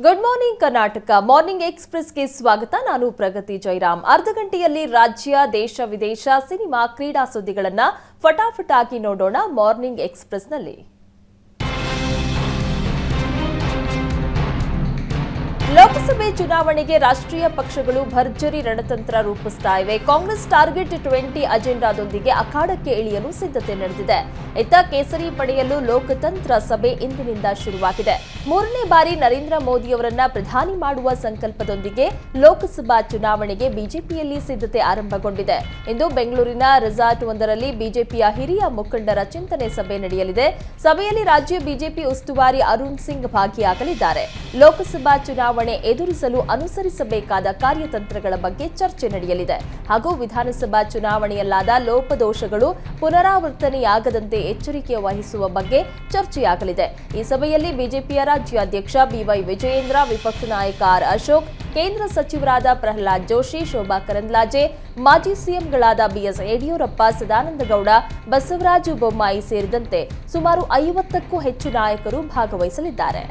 Good morning Karnataka morning ಎಕ್ಸ್‌ಪ್ರೆಸ್‌ಗೆ ಸ್ವಾಗತ. ನಾನು ಪ್ರಗತಿ ಜೈರಾಮ್. ಅರ್ಧ ಗಂಟೆಯಲ್ಲಿ ರಾಜ್ಯ, ದೇಶ, ವಿದೇಶ, ಸಿನಿಮಾ, ಕ್ರೀಡಾ ಸುದ್ದಿಗಳನ್ನ ಫಟಾಫಟ್ ಆಗಿ ನೋಡೋಣ ಮಾರ್ನಿಂಗ್ ಎಕ್ಸ್‌ಪ್ರೆಸ್‌ನಲ್ಲಿ. ಲೋಕಸಭೆ ಚುನಾವಣೆಗೆ ರಾಷ್ಟ್ರೀಯ ಪಕ್ಷಗಳು ಭರ್ಜರಿ ರಣತಂತ್ರ ರೂಪಿಸ್ತಾ ಇವೆ. ಕಾಂಗ್ರೆಸ್ ಟಾರ್ಗೆಟ್ 20 ಅಜೆಂಡಾದೊಂದಿಗೆ ಅಖಾಡಕ್ಕೆ ಇಳಿಯಲು ಸಿದ್ಧತೆ ನಡೆದಿದೆ. ಇತ್ತ ಕೇಸರಿ ಪಡೆಯಲು ಲೋಕತಂತ್ರ ಸಭೆ ಇಂದಿನಿಂದ ಶುರುವಾಗಿದೆ. 3ನೇ ಬಾರಿ ನರೇಂದ್ರ ಮೋದಿ ಅವರನ್ನ ಪ್ರಧಾನಿ ಮಾಡುವ ಸಂಕಲ್ಪದೊಂದಿಗೆ ಲೋಕಸಭಾ ಚುನಾವಣೆಗೆ ಬಿಜೆಪಿಯಲ್ಲಿ ಸಿದ್ಧತೆ ಆರಂಭಗೊಂಡಿದೆ. ಇಂದು ಬೆಂಗಳೂರಿನ ರೆಸಾರ್ಟ್ ಒಂದರಲ್ಲಿ ಬಿಜೆಪಿಯ ಹಿರಿಯ ಮುಖಂಡರ ಚಿಂತನೆ ಸಭೆ ನಡೆಯಲಿದೆ. ಸಭೆಯಲ್ಲಿ ರಾಜ್ಯ ಬಿಜೆಪಿ ಉಸ್ತುವಾರಿ ಅರುಣ್ ಸಿಂಗ್ ಭಾಗಿಯಾಗಲಿದ್ದಾರೆ. ಲೋಕಸಭಾ ಚುನಾವಣೆ ಎದುರಿಸಲು ಅನುಸರಿಸಬೇಕಾದ ಕಾರ್ಯತಂತ್ರಗಳ ಬಗ್ಗೆ ಚರ್ಚೆ ನಡೆಯಲಿದೆ. ಹಾಗೂ ವಿಧಾನಸಭಾ ಚುನಾವಣೆಯಲ್ಲಾದ ಲೋಪದೋಷಗಳು ಪುನರಾವರ್ತನೆಯಾಗದಂತೆ ಎಚ್ಚರಿಕೆ ವಹಿಸುವ ಬಗ್ಗೆ ಚರ್ಚೆಯಾಗಲಿದೆ. ಈ ಸಭೆಯಲ್ಲಿ ಬಿಜೆಪಿಯ ರಾಜ್ಯಾಧ್ಯಕ್ಷ ಬಿವೈ ವಿಜಯೇಂದ್ರ, ವಿಪಕ್ಷ ನಾಯಕ ಆರ್ ಅಶೋಕ್, ಕೇಂದ್ರ ಸಚಿವರಾದ ಪ್ರಹ್ಲಾದ್ ಜೋಶಿ, ಶೋಭಾ ಕರಂದ್ಲಾಜೆ, ಮಾಜಿ ಸಿಎಂಗಳಾದ ಬಿಎಸ್ ಯಡಿಯೂರಪ್ಪ, ಸದಾನಂದ ಗೌಡ, ಬಸವರಾಜ ಬೊಮ್ಮಾಯಿ ಸೇರಿದಂತೆ ಸುಮಾರು 50ಕ್ಕೂ ಹೆಚ್ಚು ನಾಯಕರು ಭಾಗವಹಿಸಲಿದ್ದಾರೆ.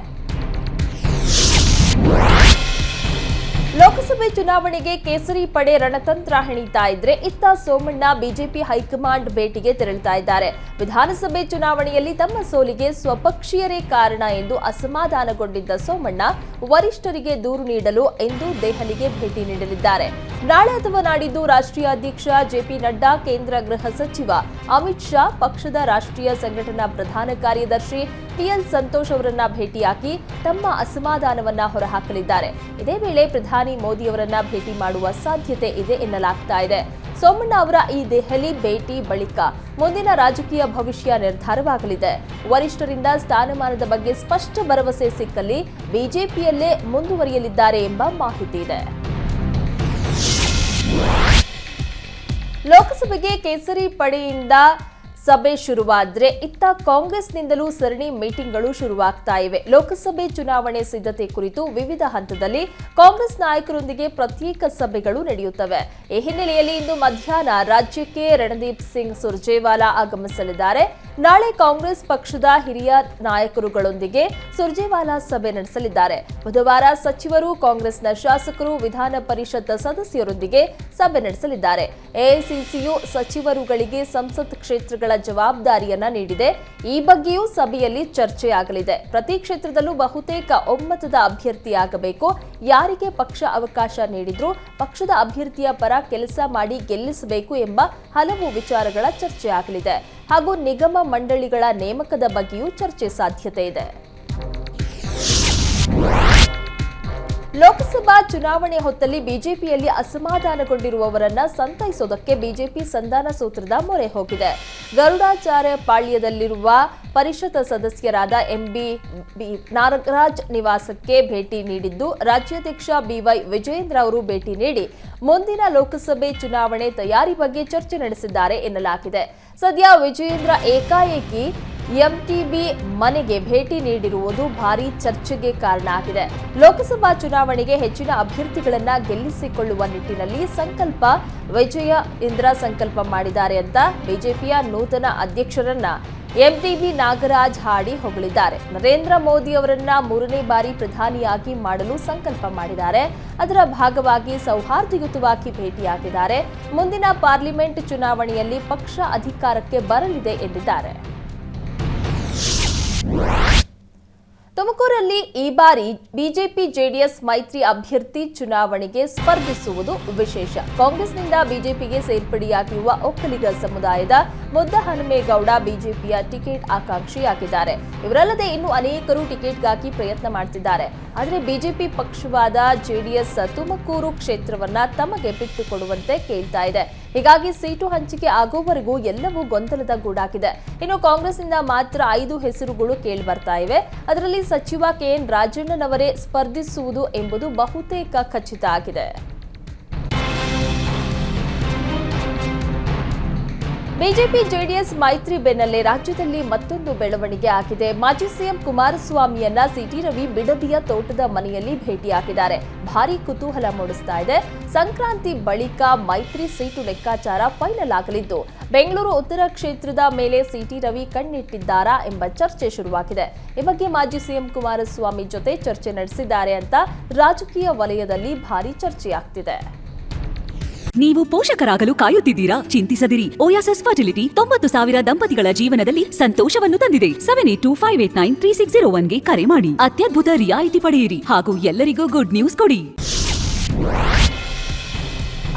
ಲೋಕಸಭೆ ಚುನಾವಣೆಗೆ ಕೇಸರಿ ಪಡೆ ರಣತಂತ್ರ ಹೆಣಿತಾ ಇದ್ರೆ, ಇತ್ತ ಸೋಮಣ್ಣ ಬಿಜೆಪಿ ಹೈಕಮಾಂಡ್ ಭೇಟಿಗೆ ತೆರಳುತ್ತಾ ಇದ್ದಾರೆ. ವಿಧಾನಸಭೆ ಚುನಾವಣೆಯಲ್ಲಿ ತಮ್ಮ ಸೋಲಿಗೆ ಸ್ವಪಕ್ಷೀಯರೇ ಕಾರಣ ಎಂದು ಅಸಮಾಧಾನಗೊಂಡಿದ್ದ ಸೋಮಣ್ಣ ವರಿಷ್ಠರಿಗೆ ದೂರು ನೀಡಲು ಇಂದು ದೆಹಲಿಗೆ ಭೇಟಿ ನೀಡಲಿದ್ದಾರೆ. ನಾಳೆ ಅಥವಾ ನಾಡಿದ್ದು ರಾಷ್ಟ್ರೀಯ ಅಧ್ಯಕ್ಷ ಜೆಪಿ ನಡ್ಡಾ, ಕೇಂದ್ರ ಗೃಹ ಸಚಿವ ಅಮಿತ್ ಶಾ, ಪಕ್ಷದ ರಾಷ್ಟ್ರೀಯ ಸಂಘಟನಾ ಪ್ರಧಾನ ಕಾರ್ಯದರ್ಶಿ ಟಿಎಲ್ ಸಂತೋಷ್ ಅವರನ್ನ ಭೇಟಿಯಾಗಿ ತಮ್ಮ ಅಸಮಾಧಾನವನ್ನ ಹೊರಹಾಕಲಿದ್ದಾರೆ. ಇದೇ ವೇಳೆ ಪ್ರಧಾನಿ ಮೋದಿ ಅವರನ್ನ ಭೇಟಿ ಮಾಡುವ ಸಾಧ್ಯತೆ ಇದೆ ಎನ್ನಲಾಗ್ತಾ ಇದೆ. ಸೋಮಣ್ಣ ಅವರ ಈ ದೆಹಲಿ ಭೇಟಿ ಬಳಿಕ ಮುಂದಿನ ರಾಜಕೀಯ ಭವಿಷ್ಯ ನಿರ್ಧಾರವಾಗಲಿದೆ. ವರಿಷ್ಠರಿಂದ ಸ್ಥಾನಮಾನದ ಬಗ್ಗೆ ಸ್ಪಷ್ಟ ಭರವಸೆ ಸಿಕ್ಕಲ್ಲಿ ಬಿಜೆಪಿಯಲ್ಲೇ ಮುಂದುವರಿಯಲಿದ್ದಾರೆ ಎಂಬ ಮಾಹಿತಿ ಇದೆ. ಲೋಕಸಭೆಗೆ ಕೇಸರಿ ಪಡೆಯಿಂದ ಸಭೆ ಶುರುವಾದ್ರೆ, ಇತ್ತ ಕಾಂಗ್ರೆಸ್ನಿಂದಲೂ ಸರಣಿ ಮೀಟಿಂಗ್ಗಳು ಶುರುವಾಗ್ತಾ ಇವೆ. ಲೋಕಸಭೆ ಚುನಾವಣೆ ಸಿದ್ಧತೆ ಕುರಿತು ವಿವಿಧ ಹಂತದಲ್ಲಿ ಕಾಂಗ್ರೆಸ್ ನಾಯಕರೊಂದಿಗೆ ಪ್ರತ್ಯೇಕ ಸಭೆಗಳು ನಡೆಯುತ್ತವೆ. ಈ ಹಿನ್ನೆಲೆಯಲ್ಲಿ ಇಂದು ಮಧ್ಯಾಹ್ನ ರಾಜ್ಯಕ್ಕೆ ರಣದೀಪ್ ಸಿಂಗ್ ಸುರ್ಜೇವಾಲಾ ಆಗಮಿಸಲಿದ್ದಾರೆ. ನಾಳೆ ಕಾಂಗ್ರೆಸ್ ಪಕ್ಷದ ಹಿರಿಯ ನಾಯಕರುಗಳೊಂದಿಗೆ ಸುರ್ಜೇವಾಲಾ ಸಭೆ ನಡೆಸಲಿದ್ದಾರೆ. ಬುಧವಾರ ಸಚಿವರು, ಕಾಂಗ್ರೆಸ್ನ ಶಾಸಕರು, ವಿಧಾನ ಪರಿಷತ್ ಸದಸ್ಯರೊಂದಿಗೆ ಸಭೆ ನಡೆಸಲಿದ್ದಾರೆ. ಎಐಸಿಸಿಯು ಸಚಿವರುಗಳಿಗೆ ಸಂಸತ್ ಕ್ಷೇತ್ರಗಳ ಜವಾಬ್ದಾರಿಯನ್ನ ನೀಡಿದೆ. ಈ ಬಗ್ಗೆಯೂ ಸಭೆಯಲ್ಲಿ ಚರ್ಚೆಯಾಗಲಿದೆ. ಪ್ರತಿ ಕ್ಷೇತ್ರದಲ್ಲೂ ಬಹುತೇಕ ಒಮ್ಮತದ ಅಭ್ಯರ್ಥಿಯಾಗಬೇಕು. ಯಾರಿಗೆ ಪಕ್ಷ ಅವಕಾಶ ನೀಡಿದ್ರೂ ಪಕ್ಷದ ಅಭ್ಯರ್ಥಿಯ ಪರ ಕೆಲಸ ಮಾಡಿ ಗೆಲ್ಲಿಸಬೇಕು ಎಂಬ ಹಲವು ವಿಚಾರಗಳ ಚರ್ಚೆಯಾಗಲಿದೆ. ಹಾಗೂ ನಿಗಮ ಮಂಡಳಿಗಳ ನೇಮಕದ ಬಗ್ಗೆಯೂ ಚರ್ಚೆ ಸಾಧ್ಯತೆ ಇದೆ. ಲೋಕಸಭಾ ಚುನಾವಣೆ ಹೊತ್ತಲ್ಲಿ ಬಿಜೆಪಿಯಲ್ಲಿ ಅಸಮಾಧಾನಗೊಂಡಿರುವವರನ್ನ ಸಂತೈಸೋದಕ್ಕೆ ಬಿಜೆಪಿ ಸಂಧಾನ ಸೂತ್ರದ ಮೊರೆ ಹೋಗಿದೆ. ಗರುಡಾಚಾರ್ಯ ಪಾಳ್ಯದಲ್ಲಿರುವ ಪರಿಷತ್ ಸದಸ್ಯರಾದ ಎಂಬಿ ನಾಗರಾಜ್ ನಿವಾಸಕ್ಕೆ ಭೇಟಿ ನೀಡಿದ್ದು, ರಾಜ್ಯಾಧ್ಯಕ್ಷ ಬಿವೈ ವಿಜಯೇಂದ್ರ ಅವರು ಭೇಟಿ ನೀಡಿ ಮುಂದಿನ ಲೋಕಸಭೆ ಚುನಾವಣೆ ತಯಾರಿ ಬಗ್ಗೆ ಚರ್ಚೆ ನಡೆಸಿದ್ದಾರೆ ಎನ್ನಲಾಗಿದೆ. ಸದ್ಯ ವಿಜಯೇಂದ್ರ ಏಕಾಏಕಿ ಎಂಟಿಬಿ ಮನೆಗೆ ಭೇಟಿ ನೀಡಿರುವುದು ಭಾರೀ ಚರ್ಚೆಗೆ ಕಾರಣ ಆಗಿದೆ. ಲೋಕಸಭಾ ಚುನಾವಣೆಗೆ ಹೆಚ್ಚಿನ ಅಭ್ಯರ್ಥಿಗಳನ್ನ ಗೆಲ್ಲಿಸಿಕೊಳ್ಳುವ ನಿಟ್ಟಿನಲ್ಲಿ ವಿಜಯೇಂದ್ರ ಸಂಕಲ್ಪ ಮಾಡಿದ್ದಾರೆ ಅಂತ ಬಿಜೆಪಿಯ ನೂತನ ಅಧ್ಯಕ್ಷರನ್ನ ಎಂಟಿಬಿ ನಾಗರಾಜ್ ಹಾಡಿ ಹೊಗಳಿದ್ದಾರೆ. ನರೇಂದ್ರ ಮೋದಿ ಅವರನ್ನ 3ನೇ ಬಾರಿ ಪ್ರಧಾನಿಯಾಗಿ ಮಾಡಲು ಸಂಕಲ್ಪ ಮಾಡಿದ್ದಾರೆ. ಅದರ ಭಾಗವಾಗಿ ಸೌಹಾರ್ದಯುತವಾಗಿ ಭೇಟಿಯಾಗಿದ್ದಾರೆ. ಮುಂದಿನ ಪಾರ್ಲಿಮೆಂಟ್ ಚುನಾವಣೆಯಲ್ಲಿ ಪಕ್ಷ ಅಧಿಕಾರಕ್ಕೆ ಬರಲಿದೆ ಎಂದಿದ್ದಾರೆ. ತುಮಕೂರಲ್ಲಿ ಈ ಬಾರಿ ಬಿಜೆಪಿ ಜೆಡಿಎಸ್ ಮೈತ್ರಿ ಅಭ್ಯರ್ಥಿ ಚುನಾವಣೆಗೆ ಸ್ಪರ್ಧಿಸುವುದು ವಿಶೇಷ. ಕಾಂಗ್ರೆಸ್ನಿಂದ ಬಿಜೆಪಿಗೆ ಸೇರ್ಪಡೆಯಾಗಿರುವ ಒಕ್ಕಲಿಗ ಸಮುದಾಯದ ಮುದ್ದಹನುಮೇಗೌಡ ಬಿಜೆಪಿಯ ಟಿಕೆಟ್ ಆಕಾಂಕ್ಷಿಯಾಗಿದ್ದಾರೆ. ಇವರಲ್ಲದೆ ಇನ್ನು ಅನೇಕರು ಟಿಕೆಟ್ಗಾಗಿ ಪ್ರಯತ್ನ ಮಾಡುತ್ತಿದ್ದಾರೆ. ಆದರೆ ಬಿಜೆಪಿ ಪಕ್ಷವಾದ ಜೆಡಿಎಸ್ ತುಮಕೂರು ಕ್ಷೇತ್ರವನ್ನ ತಮಗೆ ಬಿಟ್ಟುಕೊಡುವಂತೆ ಕೇಳ್ತಾ ಇದೆ. ಹೀಗಾಗಿ ಸೀಟು ಹಂಚಿಕೆ ಆಗುವವರೆಗೂ ಎಲ್ಲವೂ ಗೊಂದಲದ ಗೂಡಾಗಿದೆ. ಇನ್ನು ಕಾಂಗ್ರೆಸ್ನಿಂದ ಮಾತ್ರ 5 ಹೆಸರುಗಳು ಕೇಳಿಬರ್ತಾ ಇವೆ. ಅದರಲ್ಲಿ ಸಚಿವ ಕೆಎನ್ ರಾಜಣ್ಣನವರೇ ಸ್ಪರ್ಧಿಸುವುದು ಎಂಬುದು ಬಹುತೇಕ ಖಚಿತ ಆಗಿದೆ. ಬಿಜೆಪಿ ಜೆಡಿಎಸ್ ಮೈತ್ರಿ ಬೆನ್ನಲ್ಲೇ ರಾಜ್ಯದಲ್ಲಿ ಮತ್ತೊಂದು ಬೆಳವಣಿಗೆ ಆಗಿದೆ. ಮಾಜಿ ಸಿಎಂ ಕುಮಾರಸ್ವಾಮಿಯನ್ನ ಸಿಟಿ ರವಿ ಬಿಡದಿಯ ತೋಟದ ಮನೆಯಲ್ಲಿ ಭೇಟಿಯಾಗಿದ್ದಾರೆ. ಭಾರೀ ಕುತೂಹಲ ಮೂಡಿಸ್ತಾ ಇದೆ. ಸಂಕ್ರಾಂತಿ ಬಳಿಕ ಮೈತ್ರಿ ಸೀಟು ಲೆಕ್ಕಾಚಾರ ಫೈನಲ್ ಆಗಲಿದ್ದು, ಬೆಂಗಳೂರು ಉತ್ತರ ಕ್ಷೇತ್ರದ ಮೇಲೆ ಸಿಟಿ ರವಿ ಕಣ್ಣಿಟ್ಟಿದ್ದಾರಾ ಎಂಬ ಚರ್ಚೆ ಶುರುವಾಗಿದೆ. ಈ ಬಗ್ಗೆ ಮಾಜಿ ಸಿಎಂ ಕುಮಾರಸ್ವಾಮಿ ಜೊತೆ ಚರ್ಚೆ ನಡೆಸಿದ್ದಾರೆ ಅಂತ ರಾಜಕೀಯ ವಲಯದಲ್ಲಿ ಭಾರೀ ಚರ್ಚೆಯಾಗ್ತಿದೆ. ನೀವು ಪೋಷಕರಾಗಲು ಕಾಯುತ್ತಿದ್ದೀರಾ? ಚಿಂತಿಸದಿರಿ. ಓಯಾಸಿಸ್ ಫರ್ಟಿಲಿಟಿ 90,000 ದಂಪತಿಗಳ ಜೀವನದಲ್ಲಿ ಸಂತೋಷವನ್ನು ತಂದಿದೆ. 7825893601ಗೆ ಕರೆ ಮಾಡಿ. ಅತ್ಯದ್ಭುತ ರಿಯಾಯಿತಿ ಪಡೆಯಿರಿ ಹಾಗೂ ಎಲ್ಲರಿಗೂ ಗುಡ್ ನ್ಯೂಸ್ ಕೊಡಿ.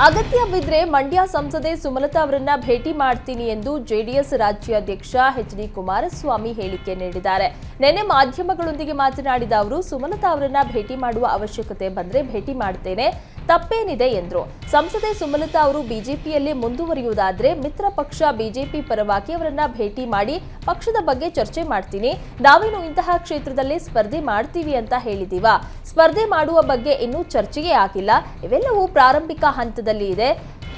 ಅಗತ್ಯವಿದ್ರೆ ಮಂಡ್ಯ ಸಂಸದೆ ಸುಮಲತಾ ಅವರನ್ನ ಭೇಟಿ ಮಾಡ್ತೀನಿ ಎಂದು ಜೆಡಿಎಸ್ ರಾಜ್ಯಾಧ್ಯಕ್ಷ ಎಚ್.ಡಿ. ಕುಮಾರಸ್ವಾಮಿ ಹೇಳಿಕೆ ನೀಡಿದ್ದಾರೆ. ನಿನ್ನೆ ಮಾಧ್ಯಮಗಳೊಂದಿಗೆ ಮಾತನಾಡಿದ ಅವರು, ಸುಮಲತಾ ಅವರನ್ನ ಭೇಟಿ ಮಾಡುವ ಅವಶ್ಯಕತೆ ಬಂದ್ರೆ ಭೇಟಿ ಮಾಡ್ತೇನೆ, ತಪ್ಪೇನಿದೆ ಎಂದರು. ಸಂಸದೆ ಸುಮಲತಾ ಅವರು ಬಿಜೆಪಿಯಲ್ಲಿ ಮುಂದುವರಿಯುವುದಾದ್ರೆ ಮಿತ್ರ ಪಕ್ಷ ಬಿಜೆಪಿ ಪರವಾಗಿ ಅವರನ್ನ ಭೇಟಿ ಮಾಡಿ ಪಕ್ಷದ ಬಗ್ಗೆ ಚರ್ಚೆ ಮಾಡ್ತೀನಿ. ನಾವೇನು ಇಂತಹ ಕ್ಷೇತ್ರದಲ್ಲಿ ಸ್ಪರ್ಧೆ ಮಾಡ್ತೀವಿ ಅಂತ ಹೇಳಿದೀವ. ಸ್ಪರ್ಧೆ ಮಾಡುವ ಬಗ್ಗೆ ಇನ್ನೂ ಚರ್ಚೆಯೇ ಆಗಿಲ್ಲ. ಇವೆಲ್ಲವೂ ಪ್ರಾರಂಭಿಕ ಹಂತದಲ್ಲಿ ಇದೆ.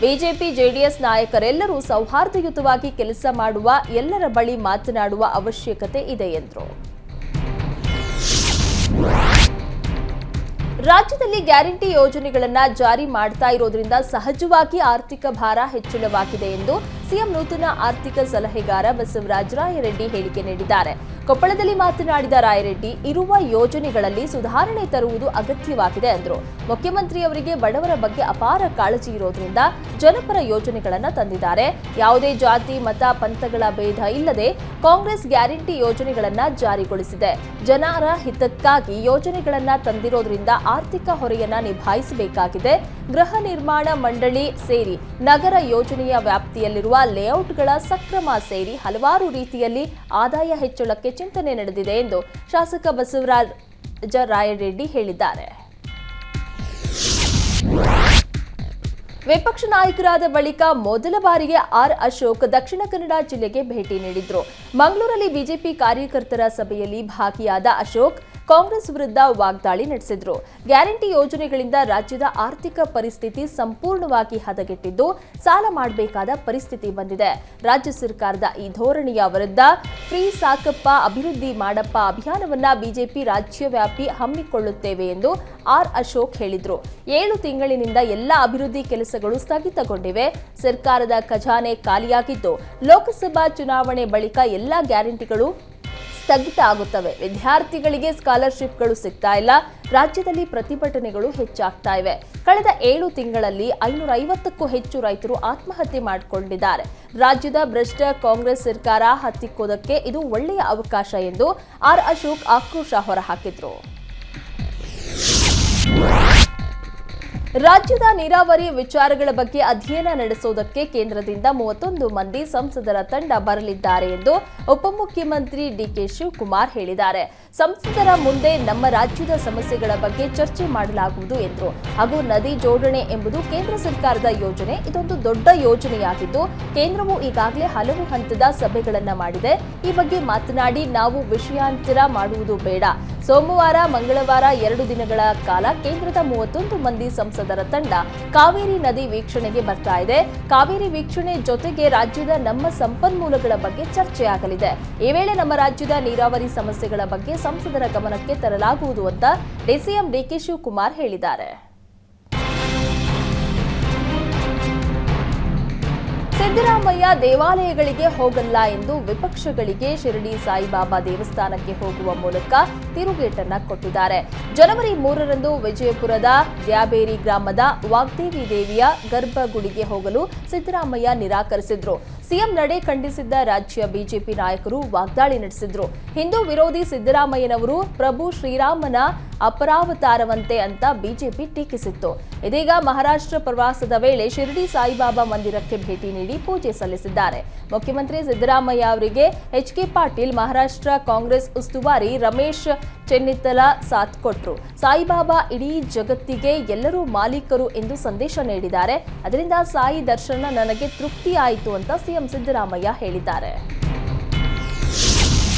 ಬಿಜೆಪಿ ಜೆಡಿಎಸ್ ನಾಯಕರೆಲ್ಲರೂ ಸೌಹಾರ್ದಯುತವಾಗಿ ಕೆಲಸ ಮಾಡುವ, ಎಲ್ಲರ ಬಳಿ ಮಾತನಾಡುವ ಅವಶ್ಯಕತೆ ಇದೆ ಎಂದರು. ರಾಜ್ಯದಲ್ಲಿ ಗ್ಯಾರಂಟಿ ಯೋಜನೆಗಳನ್ನ ಜಾರಿ ಮಾಡ್ತಾ ಇರೋದ್ರಿಂದ ಸಹಜವಾಗಿ ಆರ್ಥಿಕ ಭಾರ ಹೆಚ್ಚಳವಾಗಿದೆ ಎಂದು ಸಿಎಂ ನೂತನ ಆರ್ಥಿಕ ಸಲಹೆಗಾರ ಬಸವರಾಜ ರಾಯರೆಡ್ಡಿ ಹೇಳಿಕೆ ನೀಡಿದ್ದಾರೆ. ಕೊಪ್ಪಳದಲ್ಲಿ ಮಾತನಾಡಿದ ರಾಯರೆಡ್ಡಿ, ಇರುವ ಯೋಜನೆಗಳಲ್ಲಿ ಸುಧಾರಣೆ ತರುವುದು ಅಗತ್ಯವಾಗಿದೆ ಎಂದರು. ಮುಖ್ಯಮಂತ್ರಿಯವರಿಗೆ ಬಡವರ ಬಗ್ಗೆ ಅಪಾರ ಕಾಳಜಿ ಇರೋದ್ರಿಂದ ಜನಪರ ಯೋಜನೆಗಳನ್ನು ತಂದಿದ್ದಾರೆ. ಯಾವುದೇ ಜಾತಿ ಮತ ಪಂಥಗಳ ಭೇದ ಇಲ್ಲದೆ ಕಾಂಗ್ರೆಸ್ ಗ್ಯಾರಂಟಿ ಯೋಜನೆಗಳನ್ನ ಜಾರಿಗೊಳಿಸಿದೆ. ಜನರ ಹಿತಕ್ಕಾಗಿ ಯೋಜನೆಗಳನ್ನ ತಂದಿರೋದ್ರಿಂದ ಆರ್ಥಿಕ ಹೊರೆಯನ್ನ ನಿಭಾಯಿಸಬೇಕಾಗಿದೆ. ಗೃಹ ನಿರ್ಮಾಣ ಮಂಡಳಿ ಸೇರಿ ನಗರ ಯೋಜನೆಯ ವ್ಯಾಪ್ತಿಯಲ್ಲಿರುವ ಲೇಔಟ್ಗಳ ಸಕ್ರಮ ಸೇರಿ ಹಲವಾರು ರೀತಿಯಲ್ಲಿ ಆದಾಯ ಹೆಚ್ಚಳಕ್ಕೆ ಚಿಂತನೆ ನಡೆದಿದೆ ಎಂದು ಶಾಸಕ ಬಸವರಾಜ ರಾಯರೆಡ್ಡಿ ಹೇಳಿದ್ದಾರೆ. ವಿಪಕ್ಷ ನಾಯಕರಾದ ಬಳಿಕ ಮೊದಲ ಬಾರಿಗೆ ಆರ್ ಅಶೋಕ್ ದಕ್ಷಿಣ ಕನ್ನಡ ಜಿಲ್ಲೆಗೆ ಭೇಟಿ ನೀಡಿದ್ರು. ಮಂಗಳೂರಲ್ಲಿ ಬಿಜೆಪಿ ಕಾರ್ಯಕರ್ತರ ಸಭೆಯಲ್ಲಿ ಭಾಗಿಯಾದ ಅಶೋಕ್ ಕಾಂಗ್ರೆಸ್ ವಿರುದ್ಧ ವಾಗ್ದಾಳಿ ನಡೆಸಿದ್ರು. ಗ್ಯಾರಂಟಿ ಯೋಜನೆಗಳಿಂದ ರಾಜ್ಯದ ಆರ್ಥಿಕ ಪರಿಸ್ಥಿತಿ ಸಂಪೂರ್ಣವಾಗಿ ಹದಗೆಟ್ಟಿದ್ದು, ಸಾಲ ಮಾಡಬೇಕಾದ ಪರಿಸ್ಥಿತಿ ಬಂದಿದೆ. ರಾಜ್ಯ ಸರ್ಕಾರದ ಈ ಧೋರಣೆಯ ವಿರುದ್ಧ ಫ್ರೀ ಸಾಕಪ್ಪ ಅಭಿವೃದ್ಧಿ ಮಾಡಪ್ಪ ಅಭಿಯಾನವನ್ನ ಬಿಜೆಪಿ ರಾಜ್ಯವ್ಯಾಪಿ ಹಮ್ಮಿಕೊಳ್ಳುತ್ತೇವೆ ಎಂದು ಆರ್ ಅಶೋಕ್ ಹೇಳಿದ್ರು. 7 ತಿಂಗಳಿನಿಂದ ಎಲ್ಲ ಅಭಿವೃದ್ಧಿ ಕೆಲಸಗಳು ಸ್ಥಗಿತಗೊಂಡಿವೆ. ಸರ್ಕಾರದ ಖಜಾನೆ ಖಾಲಿಯಾಗಿದ್ದು, ಲೋಕಸಭಾ ಚುನಾವಣೆ ಬಳಿಕ ಎಲ್ಲ ಗ್ಯಾರಂಟಿಗಳು ಸ್ಥಗಿತ ಆಗುತ್ತವೆ. ವಿದ್ಯಾರ್ಥಿಗಳಿಗೆ ಸ್ಕಾಲರ್ಶಿಪ್ಗಳು ಸಿಗ್ತಾ ಇಲ್ಲ. ರಾಜ್ಯದಲ್ಲಿ ಪ್ರತಿಭಟನೆಗಳು ಹೆಚ್ಚಾಗ್ತಾ ಇವೆ. ಕಳೆದ 7 ತಿಂಗಳಲ್ಲಿ 550ಕ್ಕೂ ಹೆಚ್ಚು ರೈತರು ಆತ್ಮಹತ್ಯೆ ಮಾಡಿಕೊಂಡಿದ್ದಾರೆ. ರಾಜ್ಯದ ಭ್ರಷ್ಟ ಕಾಂಗ್ರೆಸ್ ಸರ್ಕಾರ ಹತ್ತಿಕ್ಕೋದಕ್ಕೆ ಇದು ಒಳ್ಳೆಯ ಅವಕಾಶ ಎಂದು ಆರ್ ಅಶೋಕ್ ಆಕ್ರೋಶ ಹೊರಹಾಕಿದ್ರು. ರಾಜ್ಯದ ನೀರಾವರಿ ವಿಚಾರಗಳ ಬಗ್ಗೆ ಅಧ್ಯಯನ ನಡೆಸುವುದಕ್ಕೆ ಕೇಂದ್ರದಿಂದ 31 ಮಂದಿ ಸಂಸದರ ತಂಡ ಬರಲಿದ್ದಾರೆ ಎಂದು ಉಪಮುಖ್ಯಮಂತ್ರಿ ಡಿಕೆ ಶಿವಕುಮಾರ್ ಹೇಳಿದ್ದಾರೆ. ಸಂಸದರ ಮುಂದೆ ನಮ್ಮ ರಾಜ್ಯದ ಸಮಸ್ಯೆಗಳ ಬಗ್ಗೆ ಚರ್ಚೆ ಮಾಡಲಾಗುವುದು ಎಂದರು. ಹಾಗೂ ನದಿ ಜೋಡಣೆ ಎಂಬುದು ಕೇಂದ್ರ ಸರ್ಕಾರದ ಯೋಜನೆ. ಇದೊಂದು ದೊಡ್ಡ ಯೋಜನೆಯಾಗಿದ್ದು, ಕೇಂದ್ರವು ಈಗಾಗಲೇ ಹಲವು ಹಂತದ ಸಭೆಗಳನ್ನು ಮಾಡಿದೆ. ಈ ಬಗ್ಗೆ ಮಾತನಾಡಿ ನಾವು ವಿಷಯಾಂತರ ಮಾಡುವುದು ಬೇಡ. ಸೋಮವಾರ ಮಂಗಳವಾರ 2 ದಿನಗಳ ಕಾಲ ಕೇಂದ್ರದ 31 ಮಂದಿ ಸಂಸದರ ತಂಡ ಕಾವೇರಿ ನದಿ ವೀಕ್ಷಣೆಗೆ ಬರ್ತಾ ಇದೆ. ಕಾವೇರಿ ವೀಕ್ಷಣೆ ಜೊತೆಗೆ ರಾಜ್ಯದ ನಮ್ಮ ಸಂಪನ್ಮೂಲಗಳ ಬಗ್ಗೆ ಚರ್ಚೆಯಾಗಲಿದೆ. ಈ ವೇಳೆ ನಮ್ಮ ರಾಜ್ಯದ ನೀರಾವರಿ ಸಮಸ್ಯೆಗಳ ಬಗ್ಗೆ ಸಂಸದರ ಗಮನಕ್ಕೆ ತರಲಾಗುವುದು ಅಂತ ಡಿಸಿಎಂ ಡಿಕೆ ಶಿವಕುಮಾರ್ ಹೇಳಿದ್ದಾರೆ. ಸಿದ್ದರಾಮಯ್ಯ ದೇವಾಲಯಗಳಿಗೆ ಹೋಗಲ್ಲ ಎಂದು ವಿಪಕ್ಷಗಳಿಗೆ ಶಿರಡಿ ಸಾಯಿಬಾಬಾ ದೇವಸ್ಥಾನಕ್ಕೆ ಹೋಗುವ ಮೂಲಕ ತಿರುಗೇಟನ್ನ ಕೊಟ್ಟಿದ್ದಾರೆ. ಜನವರಿ 3ರಂದು ವಿಜಯಪುರದ ದ್ಯಾಬೇರಿ ಗ್ರಾಮದ ವಾಗ್ದೇವಿ ದೇವಿಯ ಗರ್ಭಗುಡಿಗೆ ಹೋಗಲು ಸಿದ್ದರಾಮಯ್ಯ ನಿರಾಕರಿಸಿದ್ರು. ಸಿಎಂ ನಡೆ ಖಂಡಿಸಿದ್ದ ರಾಜ್ಯ ಬಿಜೆಪಿ ನಾಯಕರು ವಾಗ್ದಾಳಿ ನಡೆಸಿದ್ರು. ಹಿಂದೂ ವಿರೋಧಿ ಸಿದ್ದರಾಮಯ್ಯನವರು ಪ್ರಭು ಶ್ರೀರಾಮನ ಅಪರಾವತಾರವಂತೆ ಅಂತ ಬಿಜೆಪಿ ಟೀಕಿಸಿತ್ತು. ಇದೀಗ ಮಹಾರಾಷ್ಟ್ರ ಪ್ರವಾಸದ ವೇಳೆ ಶಿರಡಿ ಸಾಯಿಬಾಬಾ ಮಂದಿರಕ್ಕೆ ಭೇಟಿ ನೀಡಿ ಪೂಜೆ ಸಲ್ಲಿಸಿದ್ದಾರೆ. ಮುಖ್ಯಮಂತ್ರಿ ಸಿದ್ದರಾಮಯ್ಯ ಅವರಿಗೆ ಎಚ್.ಕೆ. ಪಾಟೀಲ್, ಮಹಾರಾಷ್ಟ್ರ ಕಾಂಗ್ರೆಸ್ ಉಸ್ತುವಾರಿ ರಮೇಶ್ ಚೆನ್ನಿತ್ತಲ ಸಾಥ್ ಕೊಟ್ಟರು. ಸಾಯಿಬಾಬಾ ಇಡೀ ಜಗತ್ತಿಗೆ ಎಲ್ಲರೂ ಮಾಲೀಕರು ಎಂದು ಸಂದೇಶ ನೀಡಿದ್ದಾರೆ. ಅದರಿಂದ ಸಾಯಿ ದರ್ಶನ ನನಗೆ ತೃಪ್ತಿ ಆಯಿತು ಅಂತ ಸಿಎಂ ಸಿದ್ದರಾಮಯ್ಯ ಹೇಳಿದ್ದಾರೆ.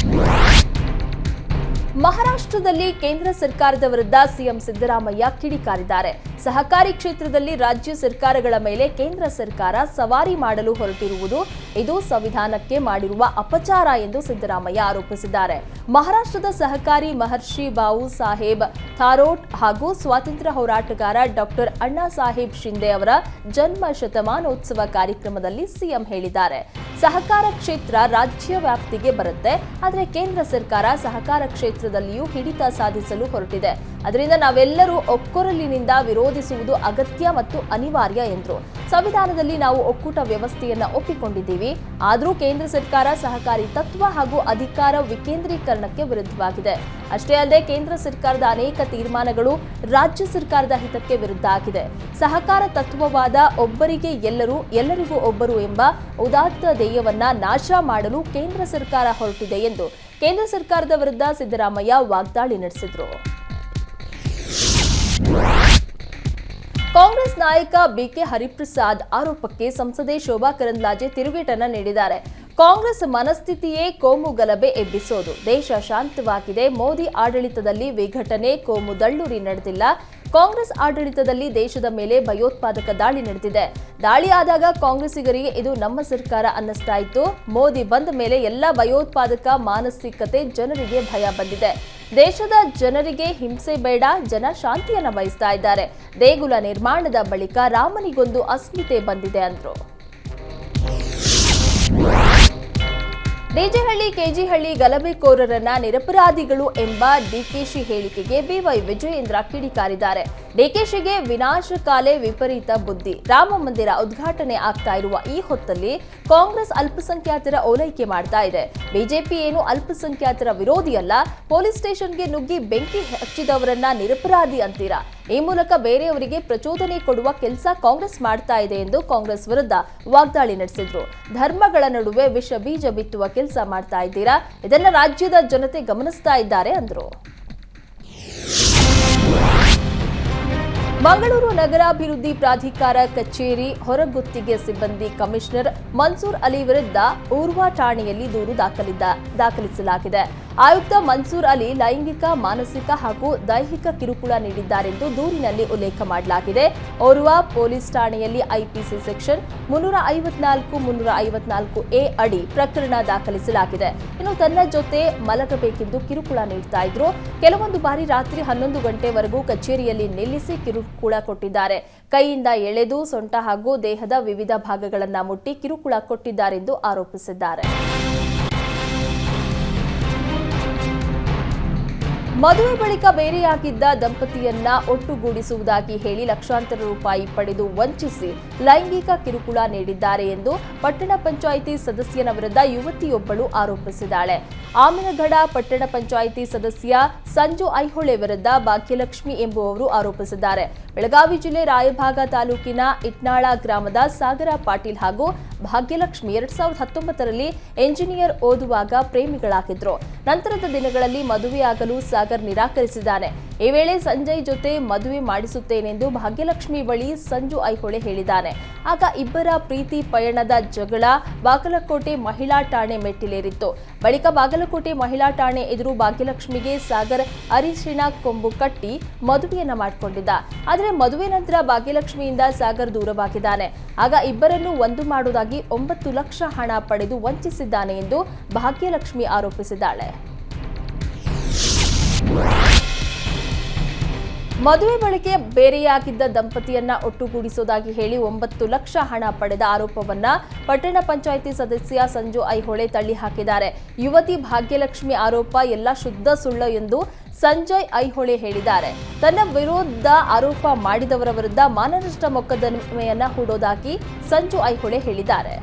ಮಹಾರಾಷ್ಟ್ರದಲ್ಲಿ ಕೇಂದ್ರ ಸರ್ಕಾರದ ವಿರುದ್ಧ ಸಿಎಂ ಸಿದ್ದರಾಮಯ್ಯ ಕಿಡಿಕಾರಿದ್ದಾರೆ. ಸಹಕಾರಿ ಕ್ಷೇತ್ರದಲ್ಲಿ ರಾಜ್ಯ ಸರ್ಕಾರಗಳ ಮೇಲೆ ಕೇಂದ್ರ ಸರ್ಕಾರ ಸವಾರಿ ಮಾಡಲು ಹೊರಟಿರುವುದು ಇದು ಸಂವಿಧಾನಕ್ಕೆ ಮಾಡಿರುವ ಅಪಚಾರ ಎಂದು ಸಿದ್ದರಾಮಯ್ಯ ಆರೋಪಿಸಿದ್ದಾರೆ. ಮಹಾರಾಷ್ಟ್ರದ ಸಹಕಾರಿ ಮಹರ್ಷಿ ಬಾವು ಸಾಹೇಬ್ ಥಾರೋಟ್ ಹಾಗೂ ಸ್ವಾತಂತ್ರ್ಯ ಹೋರಾಟಗಾರ ಡಾಕ್ಟರ್ ಅಣ್ಣಾ ಸಾಹೇಬ್ ಶಿಂದೆ ಅವರ ಜನ್ಮ ಶತಮಾನೋತ್ಸವ ಕಾರ್ಯಕ್ರಮದಲ್ಲಿ ಸಿಎಂ ಹೇಳಿದ್ದಾರೆ. ಸಹಕಾರ ಕ್ಷೇತ್ರ ರಾಜ್ಯ ವ್ಯಾಪ್ತಿಗೆ ಬರುತ್ತೆ, ಆದರೆ ಕೇಂದ್ರ ಸರ್ಕಾರ ಸಹಕಾರ ಕ್ಷೇತ್ರದಲ್ಲಿಯೂ ಹಿಡಿತ ಸಾಧಿಸಲು ಹೊರಟಿದೆ. ಅದರಿಂದ ನಾವೆಲ್ಲರೂ ಒಕ್ಕೊರಲಿನಿಂದ ವಿರೋಧಿಸುವುದು ಅಗತ್ಯ ಮತ್ತು ಅನಿವಾರ್ಯ ಎಂದರು. ಸಂವಿಧಾನದಲ್ಲಿ ನಾವು ಒಕ್ಕೂಟ ವ್ಯವಸ್ಥೆಯನ್ನ ಒಪ್ಪಿಕೊಂಡಿದ್ದೀವಿ, ಆದರೂ ಕೇಂದ್ರ ಸರ್ಕಾರ ಸಹಕಾರಿ ತತ್ವ ಹಾಗೂ ಅಧಿಕಾರ ವಿಕೇಂದ್ರೀಕರಣಕ್ಕೆ ವಿರುದ್ಧವಾಗಿದೆ. ಅಷ್ಟೇ ಅಲ್ಲದೆ ಕೇಂದ್ರ ಸರ್ಕಾರದ ಅನೇಕ ತೀರ್ಮಾನಗಳು ರಾಜ್ಯ ಸರ್ಕಾರದ ಹಿತಕ್ಕೆ ವಿರುದ್ಧ ಆಗಿದೆ. ಸಹಕಾರ ತತ್ವವಾದ ಒಬ್ಬರಿಗೆ ಎಲ್ಲರೂ ಎಲ್ಲರಿಗೂ ಒಬ್ಬರು ಎಂಬ ಉದಾತ್ತ ಧ್ಯೇಯವನ್ನ ನಾಶ ಮಾಡಲು ಕೇಂದ್ರ ಸರ್ಕಾರ ಹೊರಟಿದೆ ಎಂದು ಕೇಂದ್ರ ಸರ್ಕಾರದ ವಿರುದ್ಧ ಸಿದ್ದರಾಮಯ್ಯ ವಾಗ್ದಾಳಿ ನಡೆಸಿದರು. ಕಾಂಗ್ರೆಸ್ ನಾಯಕ ಬಿಕೆ ಹರಿಪ್ರಸಾದ್ ಆರೋಪಕ್ಕೆ ಸಂಸದೆ ಶೋಭಾ ಕರಂದ್ಲಾಜೆ ತಿರುಗೇಟನ್ನ ನೀಡಿದ್ದಾರೆ. ಕಾಂಗ್ರೆಸ್ ಮನಸ್ಥಿತಿಯೇ ಕೋಮು ಗಲಭೆ ಎಬ್ಬಿಸೋದು. ದೇಶ ಶಾಂತವಾಗಿದೆ. ಮೋದಿ ಆಡಳಿತದಲ್ಲಿ ವಿಘಟನೆ, ಕೋಮು ದಳ್ಳೂರಿ ನಡೆದಿಲ್ಲ. ಕಾಂಗ್ರೆಸ್ ಆಡಳಿತದಲ್ಲಿ ದೇಶದ ಮೇಲೆ ಭಯೋತ್ಪಾದಕ ದಾಳಿ ನಡೆದಿದೆ. ದಾಳಿ ಆದಾಗ ಕಾಂಗ್ರೆಸ್ಸಿಗರಿಗೆ ಇದು ನಮ್ಮ ಸರ್ಕಾರ ಅನ್ನಿಸ್ತಾ ಇತ್ತು. ಮೋದಿ ಬಂದ ಮೇಲೆ ಎಲ್ಲ ಭಯೋತ್ಪಾದಕ ಮಾನಸಿಕತೆ ಜನರಿಗೆ ಭಯ ಬಂದಿದೆ. ದೇಶದ ಜನರಿಗೆ ಹಿಂಸೆ ಬೇಡ, ಜನ ಶಾಂತಿಯನ್ನ ಬಯಸ್ತಾ ಇದ್ದಾರೆ. ದೇಗುಲ ನಿರ್ಮಾಣದ ಬಳಿಕ ರಾಮನಿಗೊಂದು ಅಸ್ಮಿತೆ ಬಂದಿದೆ ಅಂದ್ರು. ಡಿಜೆಹಳ್ಳಿ ಕೆಜಿಹಳ್ಳಿ ಗಲಭೆಕೋರರನ್ನ ನಿರಪರಾಧಿಗಳು ಎಂಬ ಡಿಕೆಶಿ ಹೇಳಿಕೆಗೆ ಬಿವೈ ವಿಜಯೇಂದ್ರ ಕಿಡಿಕಾರಿದ್ದಾರೆ. ಡಿಕೆಶಿಗೆ ವಿನಾಶಕಾಲೆ ವಿಪರೀತ ಬುದ್ಧಿ. ರಾಮ ಮಂದಿರ ಉದ್ಘಾಟನೆ ಆಗ್ತಾ ಇರುವ ಈ ಹೊತ್ತಲ್ಲಿ ಕಾಂಗ್ರೆಸ್ ಅಲ್ಪಸಂಖ್ಯಾತರ ಓಲೈಕೆ ಮಾಡ್ತಾ ಇದೆ. ಬಿಜೆಪಿ ಏನು ಅಲ್ಪಸಂಖ್ಯಾತರ ವಿರೋಧಿಯಲ್ಲ. ಪೊಲೀಸ್ ಸ್ಟೇಷನ್ಗೆ ನುಗ್ಗಿ ಬೆಂಕಿ ಹಚ್ಚಿದವರನ್ನ ನಿರಪರಾಧಿ ಅಂತೀರಾ? ಈ ಮೂಲಕ ಬೇರೆಯವರಿಗೆ ಪ್ರಚೋದನೆ ಕೊಡುವ ಕೆಲಸ ಕಾಂಗ್ರೆಸ್ ಮಾಡ್ತಾ ಇದೆ ಎಂದು ಕಾಂಗ್ರೆಸ್ ವಿರುದ್ಧ ವಾಗ್ದಾಳಿ ನಡೆಸಿದ್ರು. ಧರ್ಮಗಳ ನಡುವೆ ವಿಷ ಬೀಜ ಬಿತ್ತುವ ಕೆಲಸ ಮಾಡ್ತಾ ಇದ್ದೀರಾ? ಇದನ್ನ ರಾಜ್ಯದ ಜನತೆ ಗಮನಿಸ್ತಾ ಇದ್ದಾರೆ ಅಂದ್ರು. ಮಂಗಳೂರು ನಗರಾಭಿವೃದ್ಧಿ ಪ್ರಾಧಿಕಾರ ಕಚೇರಿ ಹೊರಗುತ್ತಿಗೆ ಸಿಬ್ಬಂದಿ ಕಮಿಷನರ್ ಮನ್ಸೂರ್ ಅಲಿ ವಿರುದ್ಧ ಊರ್ವ ಠಾಣೆಯಲ್ಲಿ ದೂರು ದಾಖಲಿಸಲಾಗಿದೆ. ಆಯುಕ್ತ ಮನ್ಸೂರ್ ಅಲಿ ಲೈಂಗಿಕ, ಮಾನಸಿಕ ಹಾಗೂ ದೈಹಿಕ ಕಿರುಕುಳ ನೀಡಿದ್ದಾರೆಂದು ದೂರಿನಲ್ಲಿ ಉಲ್ಲೇಖ ಮಾಡಲಾಗಿದೆ. ಓರ್ವ ಪೊಲೀಸ್ ಠಾಣೆಯಲ್ಲಿ ಐಪಿಸಿ ಸೆಕ್ಷನ್ 354, 354A ಅಡಿ ಪ್ರಕರಣ ದಾಖಲಿಸಲಾಗಿದೆ. ಇನ್ನು ತನ್ನ ಜೊತೆ ಮಲಗಬೇಕೆಂದು ಕಿರುಕುಳ ನೀಡ್ತಾ ಇದ್ರು. ಕೆಲವೊಂದು ಬಾರಿ ರಾತ್ರಿ 11 ಗಂಟೆವರೆಗೂ ಕಚೇರಿಯಲ್ಲಿ ನಿಲ್ಲಿಸಿ ಕಿರುಕುಳ ಕೊಟ್ಟಿದ್ದಾರೆ. ಕೈಯಿಂದ ಎಳೆದು ಸೊಂಟ ಹಾಗೂ ದೇಹದ ವಿವಿಧ ಭಾಗಗಳನ್ನು ಮುಟ್ಟಿ ಕಿರುಕುಳ ಕೊಟ್ಟಿದ್ದಾರೆಂದು ಆರೋಪಿಸಿದ್ದಾರೆ. ಮದುವೆ ಬಳಿಕ ಬೇರೆಯಾಗಿದ್ದ ದಂಪತಿಯನ್ನ ಒಟ್ಟುಗೂಡಿಸುವುದಾಗಿ ಹೇಳಿ ಲಕ್ಷಾಂತರ ರೂಪಾಯಿ ಪಡೆದು ವಂಚಿಸಿ ಲೈಂಗಿಕ ಕಿರುಕುಳ ನೀಡಿದ್ದಾರೆ ಎಂದು ಪಟ್ಟಣ ಪಂಚಾಯಿತಿ ಸದಸ್ಯನ ವಿರುದ್ಧ ಯುವತಿಯೊಬ್ಬಳು ಆರೋಪಿಸಿದ್ದಾಳೆ. ಆಮಿನಗಡ ಪಟ್ಟಣ ಪಂಚಾಯಿತಿ ಸದಸ್ಯ ಸಂಜು ಐಹೊಳೆ ವಿರುದ್ಧ ಭಾಗ್ಯಲಕ್ಷ್ಮಿ ಎಂಬುವವರು ಆರೋಪಿಸಿದ್ದಾರೆ. ಬೆಳಗಾವಿ ಜಿಲ್ಲೆ ರಾಯಭಾಗ ತಾಲೂಕಿನ ಇಟ್ನಾಳ ಗ್ರಾಮದ ಸಾಗರ ಪಾಟೀಲ್ ಹಾಗೂ ಭಾಗ್ಯಲಕ್ಷ್ಮಿ 2019ರಲ್ಲಿ ಎಂಜಿನಿಯರ್ ಓದುವಾಗ ಪ್ರೇಮಿಗಳಾಗಿದ್ರು. ನಂತರದ ದಿನಗಳಲ್ಲಿ ಮದುವೆಯಾಗಲು ಸಾಗರ್ ನಿರಾಕರಿಸಿದ್ದಾನೆ. ಈ ವೇಳೆ ಸಂಜಯ್ ಜೊತೆ ಮದುವೆ ಮಾಡಿಸುತ್ತೇನೆಂದು ಭಾಗ್ಯಲಕ್ಷ್ಮಿ ಬಳಿ ಸಂಜು ಐಹೊಳೆ ಹೇಳಿದ್ದಾನೆ. ಆಗ ಇಬ್ಬರ ಪ್ರೀತಿ ಪಯಣದ ಜಗಳ ಬಾಗಲಕೋಟೆ ಮಹಿಳಾ ಠಾಣೆ ಮೆಟ್ಟಿಲೇರಿತ್ತು. ಬಳಿಕ ಬಾಗಲಕೋಟೆ ಮಹಿಳಾ ಠಾಣೆ ಎದುರು ಭಾಗ್ಯಲಕ್ಷ್ಮಿಗೆ ಸಾಗರ್ ಅರಿಶಿಣ ಕೊಂಬು ಕಟ್ಟಿ ಮದುವೆಯನ್ನ ಮಾಡಿಕೊಂಡಿದ್ದ. ಆದರೆ ಮದುವೆ ನಂತರ ಭಾಗ್ಯಲಕ್ಷ್ಮಿಯಿಂದ ಸಾಗರ್ ದೂರವಾಗಿದ್ದಾನೆ. ಆಗ ಇಬ್ಬರನ್ನು ಒಂದು ಮಾಡುವುದಾಗಿ 9 ಲಕ್ಷ ಹಣ ಪಡೆದು ವಂಚಿಸಿದ್ದಾನೆ ಎಂದು ಭಾಗ್ಯಲಕ್ಷ್ಮಿ ಆರೋಪಿಸಿದ್ದಾಳೆ. ಮದುವೆ ಬಳಿಕ ಬೇರೆಯಾಗಿದ್ದ ದಂಪತಿಯನ್ನ ಒಟ್ಟುಗೂಡಿಸುವುದಾಗಿ ಹೇಳಿ 9 ಲಕ್ಷ ಹಣ ಪಡೆದ ಆರೋಪವನ್ನ ಪಟ್ಟಣ ಪಂಚಾಯಿತಿ ಸದಸ್ಯ ಸಂಜು ಐಹೊಳೆ ತಳ್ಳಿ ಹಾಕಿದ್ದಾರೆ. ಯುವತಿ ಭಾಗ್ಯಲಕ್ಷ್ಮಿ ಆರೋಪ ಎಲ್ಲ ಶುದ್ಧ ಸುಳ್ಳು ಎಂದು ಸಂಜಯ್ ಐಹೊಳೆ ಹೇಳಿದ್ದಾರೆ. ತನ್ನ ವಿರುದ್ಧ ಆರೋಪ ಮಾಡಿದವರ ವಿರುದ್ಧ ಮಾನನಷ್ಟ ಮೊಕದ್ದಮೆಯನ್ನ ಹೂಡೋದಾಗಿ ಸಂಜು ಐಹೊಳೆ ಹೇಳಿದ್ದಾರೆ.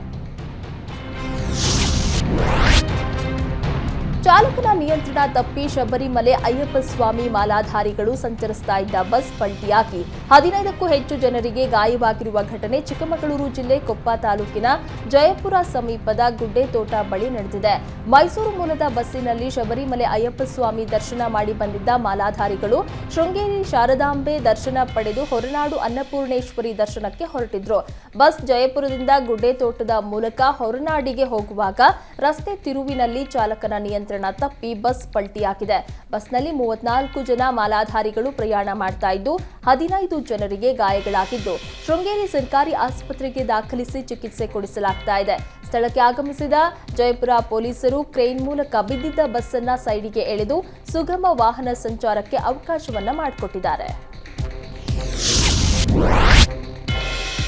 ಚಾಲಕನ ನಿಯಂತ್ರಣ ತಪ್ಪಿ ಶಬರಿಮಲೆ ಅಯ್ಯಪ್ಪ ಸ್ವಾಮಿ ಮಾಲಾಧಾರಿಗಳು ಸಂಚರಿಸ್ತಾ ಇದ್ದ ಬಸ್ ಪಲ್ಟಿಯಾಗಿ 15ಕ್ಕೂ ಹೆಚ್ಚು ಜನರಿಗೆ ಗಾಯವಾಗಿರುವ ಘಟನೆ ಚಿಕ್ಕಮಗಳೂರು ಜಿಲ್ಲೆ ಕೊಪ್ಪ ತಾಲೂಕಿನ ಜಯಪುರ ಸಮೀಪದ ಗುಡ್ಡೆತೋಟ ಬಳಿ ನಡೆದಿದೆ. ಮೈಸೂರು ಮೂಲದ ಬಸ್ಸಿನಲ್ಲಿ ಶಬರಿಮಲೆ ಅಯ್ಯಪ್ಪ ಸ್ವಾಮಿ ದರ್ಶನ ಮಾಡಿ ಬಂದಿದ್ದ ಮಾಲಾಧಾರಿಗಳು ಶೃಂಗೇರಿ ಶಾರದಾಂಬೆ ದರ್ಶನ ಪಡೆದು ಹೊರನಾಡು ಅನ್ನಪೂರ್ಣೇಶ್ವರಿ ದರ್ಶನಕ್ಕೆ ಹೊರಟಿದ್ರು. ಬಸ್ ಜಯಪುರದಿಂದ ಗುಡ್ಡೆತೋಟದ ಮೂಲಕ ಹೊರನಾಡಿಗೆ ಹೋಗುವಾಗ ರಸ್ತೆ ತಿರುವಿನಲ್ಲಿ ಚಾಲಕನ ನಿಯಂತ್ರಣ ನಿಯಂತ್ರಣ ತಪ್ಪಿ ಬಸ್ ಪಲ್ಟಿಯಾಗಿದೆ. ಬಸ್ನಲ್ಲಿ 34 ಜನ ಮಾಲಾಧಾರಿಗಳು ಪ್ರಯಾಣ ಮಾಡ್ತಾ ಇದ್ದು 15 ಜನರಿಗೆ ಗಾಯಗಳಾಗಿದ್ದು ಶೃಂಗೇರಿ ಸರ್ಕಾರಿ ಆಸ್ಪತ್ರೆಗೆ ದಾಖಲಿಸಿ ಚಿಕಿತ್ಸೆ ಕೊಡಿಸಲಾಗ್ತಾ ಇದೆ. ಸ್ಥಳಕ್ಕೆ ಆಗಮಿಸಿದ ಜಯಪುರ ಪೊಲೀಸರು ಕ್ರೇನ್ ಮೂಲಕ ಬಿದ್ದಿದ್ದ ಬಸ್ ಅನ್ನ ಸೈಡಿಗೆ ಎಳೆದು ಸುಗಮ ವಾಹನ ಸಂಚಾರಕ್ಕೆ ಅವಕಾಶವನ್ನ ಮಾಡಿಕೊಟ್ಟಿದ್ದಾರೆ.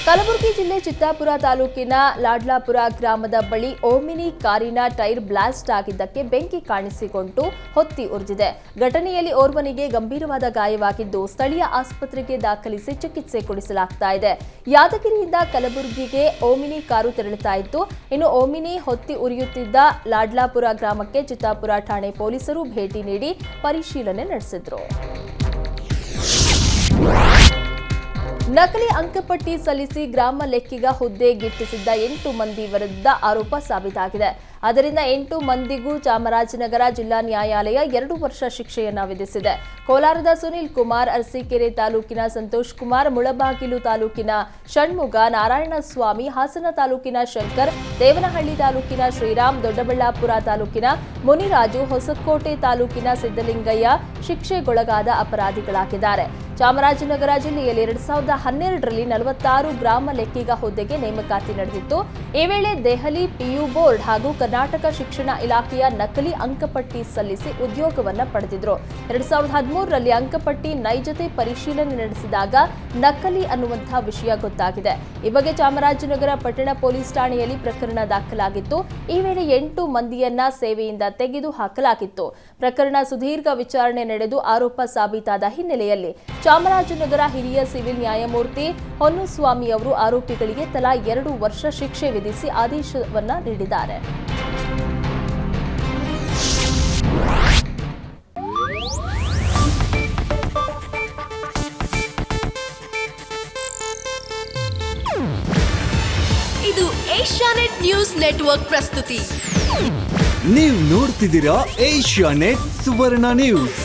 ಕಲಬುರಗಿ ಜಿಲ್ಲೆ ಚಿತ್ತಾಪುರ ತಾಲೂಕಿನ ಲಾಡ್ಲಾಪುರ ಗ್ರಾಮದ ಬಳಿ ಓಮಿನಿ ಕಾರಿನ ಟೈರ್ ಬ್ಲಾಸ್ಟ್ ಆಗಿದ್ದಕ್ಕೆ ಬೆಂಕಿ ಕಾಣಿಸಿಕೊಂಡು ಹೊತ್ತಿ ಉರಿದಿದೆ. ಘಟನೆಯಲ್ಲಿ ಓರ್ವನಿಗೆ ಗಂಭೀರವಾದ ಗಾಯವಾಗಿದ್ದು ಸ್ಥಳೀಯ ಆಸ್ಪತ್ರೆಗೆ ದಾಖಲಿಸಿ ಚಿಕಿತ್ಸೆ ಕೊಡಿಸಲಾಗ್ತಾ ಇದೆ. ಯಾದಗಿರಿಯಿಂದ ಕಲಬುರಗಿಗೆ ಓಮಿನಿ ಕಾರು ತೆರಳುತ್ತಾ ಇತ್ತು. ಇನ್ನು ಓಮಿನಿ ಹೊತ್ತಿ ಉರಿಯುತ್ತಿದ್ದ ಲಾಡ್ಲಾಪುರ ಗ್ರಾಮಕ್ಕೆ ಚಿತ್ತಾಪುರ ಠಾಣೆ ಪೊಲೀಸರು ಭೇಟಿ ನೀಡಿ ಪರಿಶೀಲನೆ ನಡೆಸಿದ್ರು. ನಕಲಿ ಅಂಕಪಟ್ಟಿ ಸಲ್ಲಿಸಿ ಗ್ರಾಮ ಲೆಕ್ಕಿಗ ಹುದ್ದೆ ಗಿಟ್ಟಿಸಿದ್ದ 8 ಮಂದಿ ವಿರುದ್ಧ ಆರೋಪ ಸಾಬೀತಾಗಿದೆ. ಅದರಿಂದ 8 ಮಂದಿಗೂ ಚಾಮರಾಜನಗರ ಜಿಲ್ಲಾ ನ್ಯಾಯಾಲಯ 2 ವರ್ಷ ಶಿಕ್ಷೆಯನ್ನ ವಿಧಿಸಿದೆ. ಕೋಲಾರದ ಸುನಿಲ್ ಕುಮಾರ್, ಅರಸೀಕೆರೆ ತಾಲೂಕಿನ ಸಂತೋಷ್ ಕುಮಾರ್, ಮುಳಬಾಗಿಲು ತಾಲೂಕಿನ ಷಣ್ಮುಗ, ನಾರಾಯಣಸ್ವಾಮಿ, ಹಾಸನ ತಾಲೂಕಿನ ಶಂಕರ್, ದೇವನಹಳ್ಳಿ ತಾಲೂಕಿನ ಶ್ರೀರಾಮ್, ದೊಡ್ಡಬಳ್ಳಾಪುರ ತಾಲೂಕಿನ ಮುನಿರಾಜು, ಹೊಸಕೋಟೆ ತಾಲೂಕಿನ ಸಿದ್ದಲಿಂಗಯ್ಯ ಶಿಕ್ಷೆಗೊಳಗಾದ ಅಪರಾಧಿಗಳಾಗಿದ್ದಾರೆ. ಚಾಮರಾಜನಗರ ಜಿಲ್ಲೆಯಲ್ಲಿ 2012ರಲ್ಲಿ 46 ಗ್ರಾಮ ಲೆಕ್ಕಿಗ ಹುದ್ದೆಗೆ ನೇಮಕಾತಿ ನಡೆದಿತ್ತು. ಈ ವೇಳೆ ದೆಹಲಿ ಪಿಯು ಬೋರ್ಡ್ ಹಾಗೂ ಕರ್ನಾಟಕ ಶಿಕ್ಷಣ ಇಲಾಖೆಯ ನಕಲಿ ಅಂಕಪಟ್ಟಿ ಸಲ್ಲಿಸಿ ಉದ್ಯೋಗವನ್ನ ಪಡೆದಿದ್ರು. 2013ರಲ್ಲಿ ಅಂಕಪಟ್ಟಿ ನೈಜತೆ ಪರಿಶೀಲನೆ ನಡೆಸಿದಾಗ ನಕಲಿ ಅನ್ನುವಂತಹ ವಿಷಯ ಗೊತ್ತಾಗಿದೆ. ಈ ಬಗ್ಗೆ ಚಾಮರಾಜನಗರ ಪಟ್ಟಣ ಪೊಲೀಸ್ ಠಾಣೆಯಲ್ಲಿ ಪ್ರಕರಣ ದಾಖಲಾಗಿತ್ತು. ಈ ವೇಳೆ 8 ಮಂದಿಯನ್ನ ಸೇವೆಯಿಂದ ತೆಗೆದು ಹಾಕಲಾಗಿತ್ತು. ಪ್ರಕರಣ ಸುದೀರ್ಘ ವಿಚಾರಣೆ ನಡೆದು ಆರೋಪ ಸಾಬೀತಾದ ಹಿನ್ನೆಲೆಯಲ್ಲಿ ಚಾಮರಾಜನಗರ ಹಿರಿಯ ಸಿವಿಲ್ ನ್ಯಾಯಮೂರ್ತಿ ಹೊನ್ನುಸ್ವಾಮಿ ಅವರು ಆರೋಪಿಗಳಿಗೆ ತಲಾ 2 ವರ್ಷ ಶಿಕ್ಷೆ ವಿಧಿಸಿ ಆದೇಶವನ್ನ ನೀಡಿದ್ದಾರೆ. ಇದು ಏಷ್ಯಾನೆಟ್ ನ್ಯೂಸ್ ನೆಟ್ವರ್ಕ್ ಪ್ರಸ್ತುತಿ. ನೀವು ನೋಡ್ತಿದ್ದೀರಾ ಏಷ್ಯಾನೆಟ್ ಸುವರ್ಣ ನ್ಯೂಸ್.